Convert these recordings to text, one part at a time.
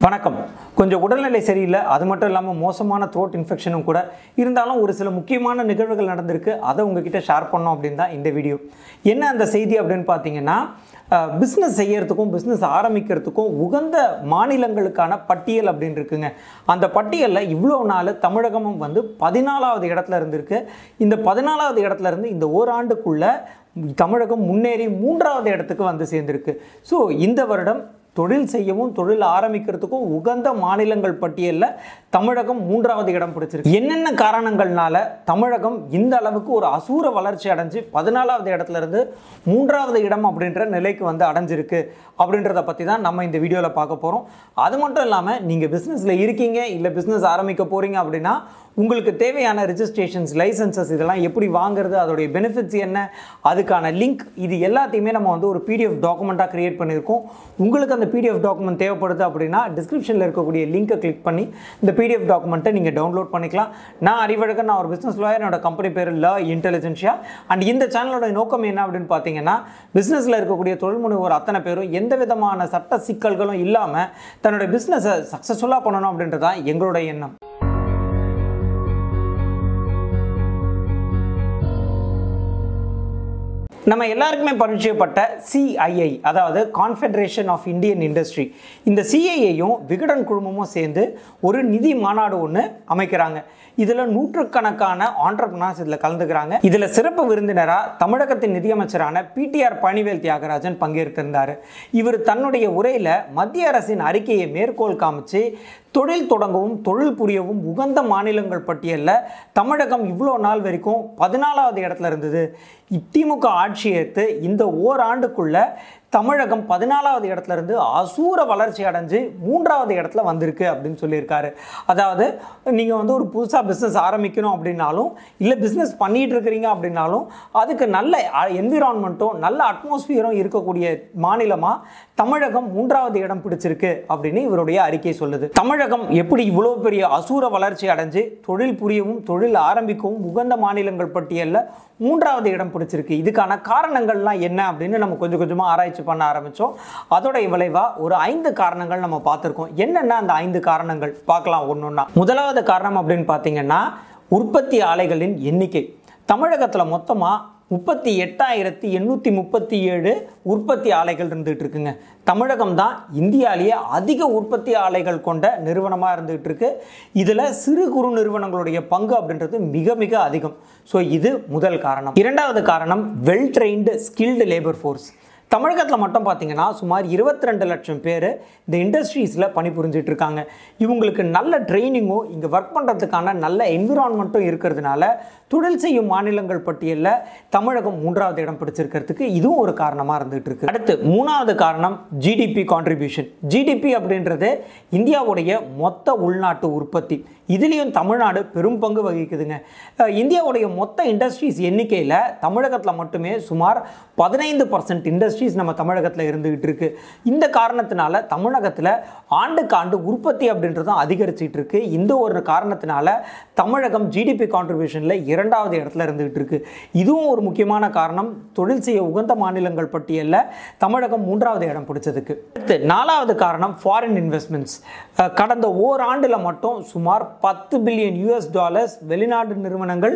வணக்கம். கொஞ்சம் உடல்நிலை சரியில்லை, அது மட்டும் இல்லாமல் மோசமான த்ரோட் இன்ஃபெக்ஷனும் கூட இருந்தாலும் ஒரு சில முக்கியமான நிகழ்வுகள் நடந்திருக்கு. அதை உங்ககிட்ட ஷேர் பண்ணோம் அப்படின்னு தான் இந்த வீடியோ. என்ன அந்த செய்தி அப்படின்னு பார்த்தீங்கன்னா, பிஸ்னஸ் செய்யறதுக்கும் பிஸ்னஸ் ஆரம்பிக்கிறதுக்கும் உகந்த மாநிலங்களுக்கான பட்டியல் அப்படின்னு இருக்குங்க. அந்த பட்டியலில் இவ்வளோ நாள் தமிழகமும் 14வது இடத்துல இருந்திருக்கு. இந்த 14வது இடத்துல இருந்து இந்த ஓராண்டுக்குள்ளே தமிழகம் முன்னேறி 3வது இடத்துக்கு சேர்ந்திருக்கு. ஸோ இந்த வருடம் தொழில் செய்யவும் தொழில் ஆரம்பிக்கிறதுக்கும் உகந்த மாநிலங்கள் பட்டியலில் தமிழகம் 3வது இடம் பிடிச்சிருக்கு. என்னென்ன காரணங்கள்னால தமிழகம் இந்த அளவுக்கு ஒரு அசூர வளர்ச்சி அடைஞ்சு 14வது இடத்துல இருந்து 3வது இடம் அப்படின்ற நிலைக்கு அடைஞ்சிருக்கு அப்படின்றத பற்றி தான் நம்ம இந்த வீடியோவில் பார்க்க போகிறோம். அது மட்டும் இல்லாமல் நீங்கள் பிஸ்னஸில் இருக்கீங்க, இல்லை பிஸ்னஸ் ஆரம்பிக்க போகிறீங்க அப்படின்னா உங்களுக்கு தேவையான ரிஜிஸ்ட்ரேஷன்ஸ், லைசன்சஸ் இதெல்லாம் எப்படி வாங்குறது, அதோடைய பெனிஃபிட்ஸ் என்ன, அதுக்கான லிங்க், இது எல்லாத்தையுமே நம்ம ஒரு பிடிஎஃப் டாக்குமெண்ட்டாக க்ரியேட் பண்ணியிருக்கோம். உங்களுக்கு அந்த பிடிஎஃப் டாக்குமெண்ட் தேவைப்படுது அப்படின்னா டிஸ்கிரிப்ஷனில் இருக்கக்கூடிய லிங்கை கிளிக் பண்ணி இந்த பிடிஎஃப் டாக்குமெண்ட்டை நீங்கள் டவுன்லோட் பண்ணிக்கலாம். நான் அறிவழகன், நான் ஒரு பிஸ்னஸ் லாயர். என்னோட கம்பெனி பேர் லா இன்டெலிஜென்ஷியா. அண்ட் இந்த சேனலோட நோக்கம் என்ன அப்படின்னு பார்த்தீங்கன்னா, பிஸ்னஸில் இருக்கக்கூடிய தொழில் முனைவோர் அத்தனை பேரும் எந்த விதமான சட்ட சிக்கல்களும் இல்லாமல் தன்னோட பிஸ்னஸை சக்ஸஸ்ஃபுல்லாக பண்ணணும் அப்படின்றதான் எங்களோட எண்ணம். நம்ம எல்லாருக்குமே பரிச்சயப்பட்ட சிஐஐ, அதாவது கான்ஃபெடரேஷன் ஆஃப் இந்தியன் இண்டஸ்ட்ரி, இந்த சிஐஐயும் விகடன் குழுமமும் சேர்ந்து ஒரு நிதி மாநாடு ஒன்று அமைக்கிறாங்க. இதில் நூற்றுக்கணக்கான ஆண்டர்பிரினர்ஸ் இதில் கலந்துக்கிறாங்க. இதில் சிறப்பு விருந்தினராக தமிழகத்தின் நிதியமைச்சரான பிடிஆர் பழனிவேல் தியாகராஜன் பங்கேற்றிருந்தார். இவர் தன்னுடைய உரையில் மத்திய அரசின் அறிக்கையை மேற்கோள் காமிச்சு தொழில் தொடங்கவும் தொழில் புரியவும் உகந்த மாநிலங்கள் பட்டியலில் தமிழகம் இவ்வளோ நாள் வரைக்கும் 14வது இடத்துல இருந்தது. திமுக ஆட்சி ஏற்று இந்த ஓராண்டுக்குள்ள தமிழகம் 14வது இடத்துல இருந்து அசூர வளர்ச்சி அடைஞ்சு 3வது இடத்துல வந்திருக்கு அப்படின்னு சொல்லியிருக்காரு. அதாவது நீங்கள் ஒரு புதுசாக பிஸ்னஸ் ஆரம்பிக்கணும் அப்படின்னாலும், இல்லை பிஸ்னஸ் பண்ணிகிட்டு இருக்கிறீங்க அப்படின்னாலும் அதுக்கு நல்ல என்விரான்மெண்ட்டும் நல்ல அட்மாஸ்பியரும் இருக்கக்கூடிய மாநிலமாக தமிழகம் 3வது இடம் பிடிச்சிருக்கு அப்படின்னு இவருடைய அறிக்கை சொல்லுது. தமிழகம் எப்படி இவ்வளோ பெரிய அசூர வளர்ச்சி அடைஞ்சு தொழில் புரியவும் தொழில் ஆரம்பிக்கவும் உகந்த மாநிலங்கள் பட்டியலில் 3வது இடம் பிடிச்சிருக்கு, இதுக்கான காரணங்கள்லாம் என்ன அப்படின்னு நம்ம கொஞ்சம் கொஞ்சமாக ஆராய்ச்சி பண்ண ஆரம்பித்தோம். அதோட விளைவாக ஒரு 5 காரணங்கள் நம்ம பார்த்துருக்கோம். என்னென்ன அந்த 5 காரணங்கள் பார்க்கலாம் ஒன்றொன்னா. முதலாவது காரணம் அப்படின்னு பார்த்தீங்கன்னா, உற்பத்தி ஆலைகளின் எண்ணிக்கை. தமிழகத்தில் மொத்தமாக 38,837 உற்பத்தி ஆலைகள் இருந்துகிட்டு இருக்குங்க. தமிழகம் தான் இந்தியாவிலேயே அதிக உற்பத்தி ஆலைகள் கொண்ட நிறுவனமாக இருந்துகிட்டு இருக்கு. இதில் சிறு குறு நிறுவனங்களுடைய பங்கு அப்படின்றது மிக மிக அதிகம். ஸோ இது முதல் காரணம். இரண்டாவது காரணம், well trained skilled labour force. தமிழகத்தில் மட்டும் பார்த்தீங்கன்னா சுமார் 22 லட்சம் பேர் இந்த இண்டஸ்ட்ரீஸில் பணிபுரிஞ்சிட்டு இருக்காங்க. இவங்களுக்கு நல்ல ட்ரைனிங்கும் இங்கே ஒர்க் பண்ணுறதுக்கான நல்ல என்விரான்மெண்ட்டும் இருக்கிறதுனால தொழில் செய்யும் மாநிலங்கள் பட்டியலில் தமிழகம் 3வது இடம் பிடிச்சிருக்கிறதுக்கு இதுவும் ஒரு காரணமாக இருந்துகிட்டு இருக்கு. அடுத்து 3வது காரணம், ஜிடிபி கான்ட்ரிபியூஷன். ஜிடிபி அப்படின்றது இந்தியாவுடைய மொத்த உள்நாட்டு உற்பத்தி. இதுலேயும் தமிழ்நாடு பெரும் பங்கு வகிக்குதுங்க. இந்தியாவுடைய மொத்த இண்டஸ்ட்ரீஸ் எண்ணிக்கையில் தமிழகத்தில் மட்டுமே சுமார் 15% இண்டஸ்ட்ரீஸ் நம்ம தமிழகத்தில் இருந்துகிட்டு இருக்கு. இந்த காரணத்தினால தமிழகத்தில் ஆண்டுக்கு ஆண்டு உற்பத்தி அப்படின்றதும் அதிகரிச்சிட்டு இருக்கு. இந்த ஒரு காரணத்தினால தமிழகம் ஜிடிபி கான்ட்ரிபியூஷனில் 2வது இடத்துல இருந்துகிட்டு இருக்கு. இதுவும் ஒரு முக்கியமான காரணம், தொழில் செய்ய உகந்த மாநிலங்கள் பட்டியலில் தமிழகம் 3வது இடம் பிடிச்சதுக்கு. அடுத்து 4வது காரணம், ஃபாரின் இன்வெஸ்ட்மெண்ட்ஸ். கடந்த ஓராண்டில் மட்டும் சுமார் $10 பில்லியன் வெளிநாட்டு நிறுவனங்கள்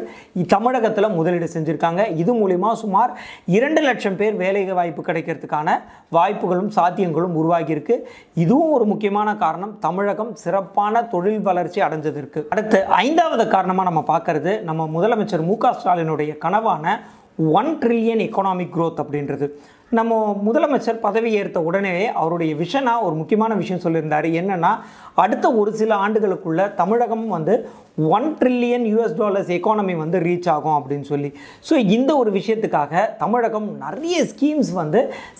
தமிழகத்தில் முதலீடு செஞ்சுருக்காங்க. இது மூலிமா சுமார் 2 லட்சம் பேர் வேலை வாய்ப்பு கிடைக்கிறதுக்கான வாய்ப்புகளும் சாத்தியங்களும் உருவாகியிருக்கு. இதுவும் ஒரு முக்கியமான காரணம், தமிழகம் சிறப்பான தொழில் வளர்ச்சி அடைஞ்சதற்கு. அடுத்து 5வது காரணமாக நம்ம பார்க்கறது, நம்ம முதலமைச்சர் மு க ஸ்டாலினுடைய கனவான 1 ட்ரில்லியன் எக்கனாமிக் க்ரோத் அப்படின்றது. நம்ம முதலமைச்சர் பதவி ஏற்ற உடனே அவருடைய விஷனாக ஒரு முக்கியமான விஷயம் சொல்லியிருந்தார். என்னென்னா, அடுத்த ஒரு சில ஆண்டுகளுக்குள்ள தமிழகம் $1 ட்ரில்லியன் எக்கானமி ரீச் ஆகும் அப்படின்னு சொல்லி. ஸோ இந்த ஒரு விஷயத்துக்காக தமிழகம் நிறைய ஸ்கீம்ஸ்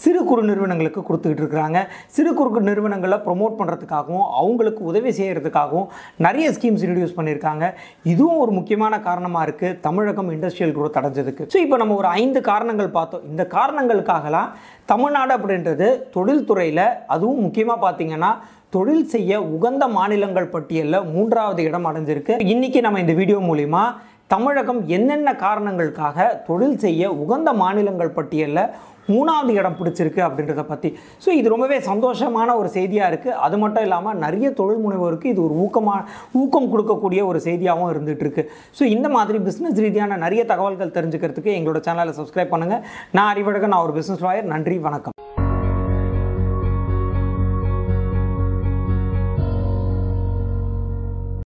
சிறு குறு நிறுவனங்களுக்கு கொடுத்துக்கிட்டு இருக்கிறாங்க. சிறு குறு நிறுவனங்களை ப்ரொமோட் பண்ணுறதுக்காகவும் அவங்களுக்கு உதவி செய்கிறதுக்காகவும் நிறைய ஸ்கீம்ஸ் இன்ட்ரடியூஸ் பண்ணியிருக்காங்க. இதுவும் ஒரு முக்கியமான காரணமாக இருக்குது தமிழகம் இண்டஸ்ட்ரியல் க்ரோத் அடைஞ்சதுக்கு. ஸோ இப்போ நம்ம ஒரு 5 காரணங்கள் பார்த்தோம். இந்த காரணங்களுக்காகலாம் தமிழ்நாடு அப்படின்றது தொழில்துறையில், அதுவும் முக்கியமாக பார்த்தீங்கன்னா தொழில் செய்ய உகந்த மாநிலங்கள் பட்டியலில் 3வது இடம் அடைஞ்சிருக்கு. இன்னைக்கு நம்ம இந்த வீடியோ மூலிமா தமிழகம் என்னென்ன காரணங்களுக்காக தொழில் செய்ய உகந்த மாநிலங்கள் பட்டியலில் 3வது இடம் பிடிச்சிருக்கு அப்படின்றத பற்றி. ஸோ இது ரொம்பவே சந்தோஷமான ஒரு செய்தியாக இருக்குது. அது மட்டும் இல்லாமல் நிறைய தொழில் முனைவோருக்கு இது ஒரு ஊக்கம் கொடுக்கக்கூடிய ஒரு செய்தியாகவும் இருந்துகிட்ருக்கு. ஸோ இந்த மாதிரி பிஸ்னஸ் ரீதியான நிறைய தகவல்கள் தெரிஞ்சுக்கிறதுக்கு எங்களோட சேனலை சப்ஸ்கிரைப் பண்ணுங்கள். நான் அறிவழகன், நான் ஒரு பிஸ்னஸ் லாயர். நன்றி, வணக்கம்.